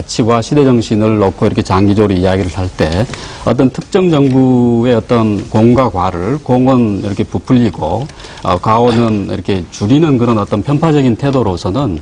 가치와 시대 정신을 놓고 이렇게 장기적으로 이야기를 할 때 어떤 특정 정부의 어떤 공과 과를 공은 이렇게 부풀리고 과오는 이렇게 줄이는 그런 어떤 편파적인 태도로서는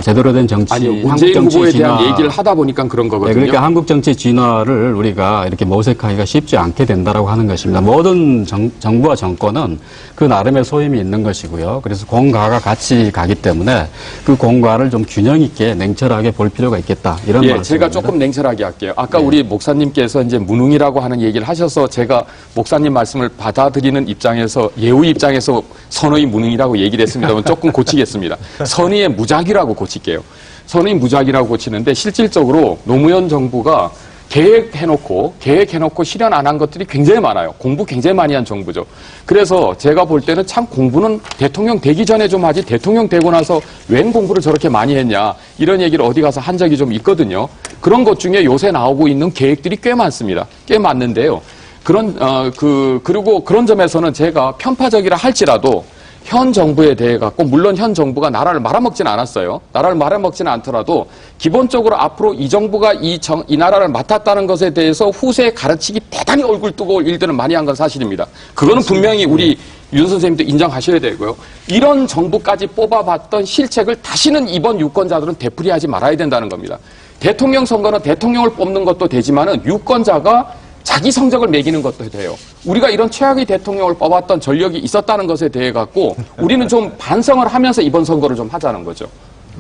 제대로 된 정치, 아니요, 한국 문재인 정치 후보에 진화, 대한 얘기를 하다 보니까 그런 거거든요. 네, 그러니까 한국 정치 진화를 우리가 이렇게 모색하기가 쉽지 않게 된다라고 하는 것입니다. 모든 정부와 정권은 그 나름의 소임이 있는 것이고요. 그래서 공과가 같이 가기 때문에 그 공과를 좀 균형 있게 냉철하게 볼 필요가 있겠다. 이런 말씀입니다. 제가 조금 냉철하게 할게요. 아까 우리 목사님께서 이제 무능이라고 하는 얘기를 하셔서 제가 목사님 말씀을 받아들이는 입장에서 예우 입장에서 선의 무능이라고 얘기를 했습니다만 조금 고치겠습니다. 선의의 무작위라고 고칠게요. 선의 무작위라고 고치는데 실질적으로 노무현 정부가 계획해놓고 실현 안 한 것들이 굉장히 많아요. 공부 굉장히 많이 한 정부죠. 그래서 제가 볼 때는 참 공부는 대통령 되기 전에 좀 하지 대통령 되고 나서 웬 공부를 저렇게 많이 했냐 이런 얘기를 어디 가서 한 적이 좀 있거든요. 그런 것 중에 요새 나오고 있는 계획들이 꽤 많습니다. 꽤 많는데요. 그리고 그런 점에서는 제가 편파적이라 할지라도 현 정부에 대해 갖고 물론 현 정부가 나라를 말아먹지는 않았어요. 나라를 말아먹지는 않더라도 기본적으로 앞으로 이 정부가 이 나라를 맡았다는 것에 대해서 후세에 가르치기 대단히 얼굴 뜨고 일들을 많이 한 건 사실입니다. 그거는 분명히 우리 윤 선생님도 인정하셔야 되고요. 이런 정부까지 뽑아봤던 실책을 다시는 이번 유권자들은 되풀이하지 말아야 된다는 겁니다. 대통령 선거는 대통령을 뽑는 것도 되지만은 유권자가 자기 성적을 매기는 것도 돼요. 우리가 이런 최악의 대통령을 뽑았던 전력이 있었다는 것에 대해 갖고 우리는 좀 반성을 하면서 이번 선거를 좀 하자는 거죠.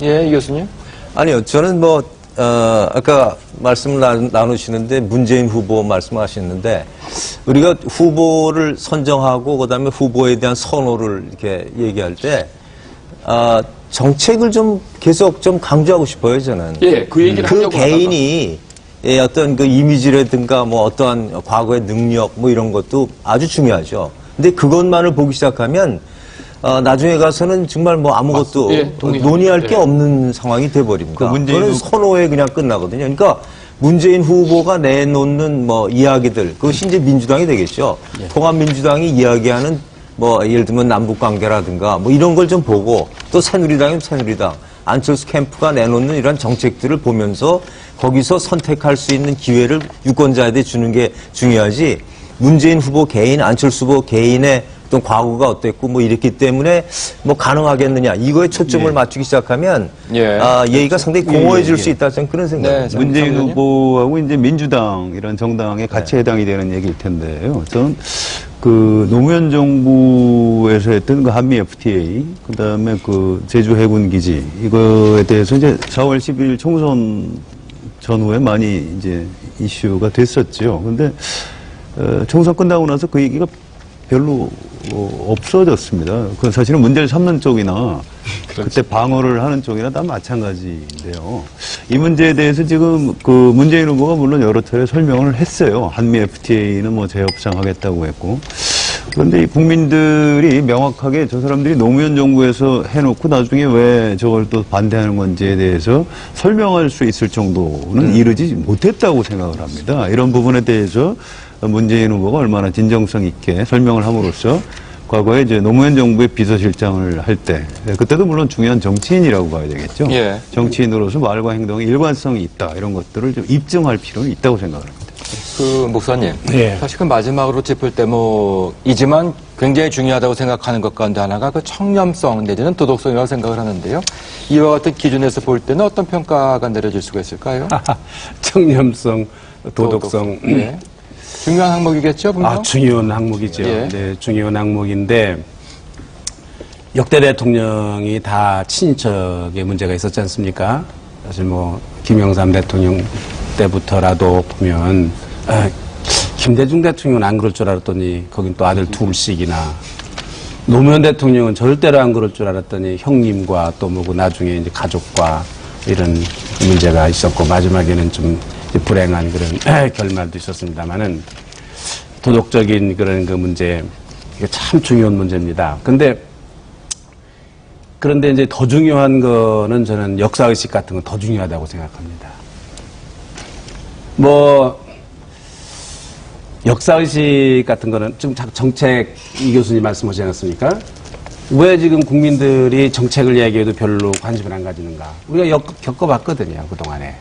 예, 이 교수님. 아니요, 저는 아까 말씀을 나누시는데 문재인 후보 말씀하셨는데 우리가 후보를 선정하고 그다음에 후보에 대한 선호를 이렇게 얘기할 때 정책을 좀 계속 좀 강조하고 싶어요, 저는. 예, 그 얘기를 그 하려고 개인이 어떤 그 이미지라든가 뭐 어떠한 과거의 능력 뭐 이런 것도 아주 중요하죠. 근데 그것만을 보기 시작하면 나중에 가서는 정말 뭐 아무것도 논의할 게 없는 상황이 돼버립니다. 그거는 선호에 그냥 끝나거든요. 그러니까 문재인 후보가 내놓는 뭐 이야기들, 그것이 이제 민주당이 되겠죠. 통합민주당이 이야기하는 뭐 예를 들면 남북관계라든가 뭐 이런 걸 좀 보고 또 새누리당이면 새누리당, 안철수 캠프가 내놓는 이런 정책들을 보면서 거기서 선택할 수 있는 기회를 유권자한테 주는 게 중요하지 문재인 후보 개인, 안철수 후보 개인의 어떤 과거가 어땠고 뭐 이랬기 때문에 뭐 가능하겠느냐 이거에 초점을 맞추기 시작하면 얘기가 상당히 공허해질 수 있다 저는 그런 생각입니다. 문재인 후보하고 이제 민주당 이런 정당에 같이 해당이 되는 얘기일 텐데요. 저는 그 노무현 정부에서 했던 그 한미 FTA, 그 다음에 그 제주 해군 기지 이거에 대해서 이제 4월 11일 총선 전후에 많이 이제 이슈가 됐었죠. 근데 총선 끝나고 나서 그 얘기가 별로 없어졌습니다. 그건 사실은 문제를 삼는 쪽이나 그때 방어를 하는 쪽이나 다 마찬가지인데요. 이 문제에 대해서 지금 그 문재인 후보가 물론 여러 차례 설명을 했어요. 한미 FTA는 뭐 재협상하겠다고 했고. 그런데 이 국민들이 명확하게 저 사람들이 노무현 정부에서 해놓고 나중에 왜 저걸 또 반대하는 건지에 대해서 설명할 수 있을 정도는 이르지 못했다고 생각을 합니다. 이런 부분에 대해서 문재인 후보가 얼마나 진정성 있게 설명을 함으로써 과거에 이제 노무현 정부의 비서실장을 할 때, 그때도 물론 중요한 정치인이라고 봐야 되겠죠. 정치인으로서 말과 행동에 일관성이 있다. 이런 것들을 좀 입증할 필요는 있다고 생각을 합니다. 그 목사님, 사실 그 마지막으로 짚을 대목이지만 굉장히 중요하다고 생각하는 것 가운데 하나가 그 청렴성 내지는 도덕성이라고 생각을 하는데요. 이와 같은 기준에서 볼 때는 어떤 평가가 내려질 수가 있을까요? 청렴성, 도덕성. 중요한 항목이겠죠, 분명? 중요한 항목이죠. 네, 중요한 항목인데 역대 대통령이 다 친인척의 문제가 있었지 않습니까? 사실 뭐 김영삼 대통령 때부터라도 보면 김대중 대통령은 안 그럴 줄 알았더니 거긴 또 아들 둘씩이나 노무현 대통령은 절대로 안 그럴 줄 알았더니 형님과 또 뭐고 나중에 이제 가족과 이런 문제가 있었고 마지막에는 좀 불행한 그런 결말도 있었습니다만은 도덕적인 그런 그 문제 이게 참 중요한 문제입니다. 그런데 이제 더 중요한 거는 저는 역사의식 같은 건 더 중요하다고 생각합니다. 뭐 역사의식 같은 거는 좀 정책 이 교수님 말씀하시지 않았습니까? 왜 지금 국민들이 정책을 얘기해도 별로 관심을 안 가지는가? 우리가 겪어봤거든요, 그동안에.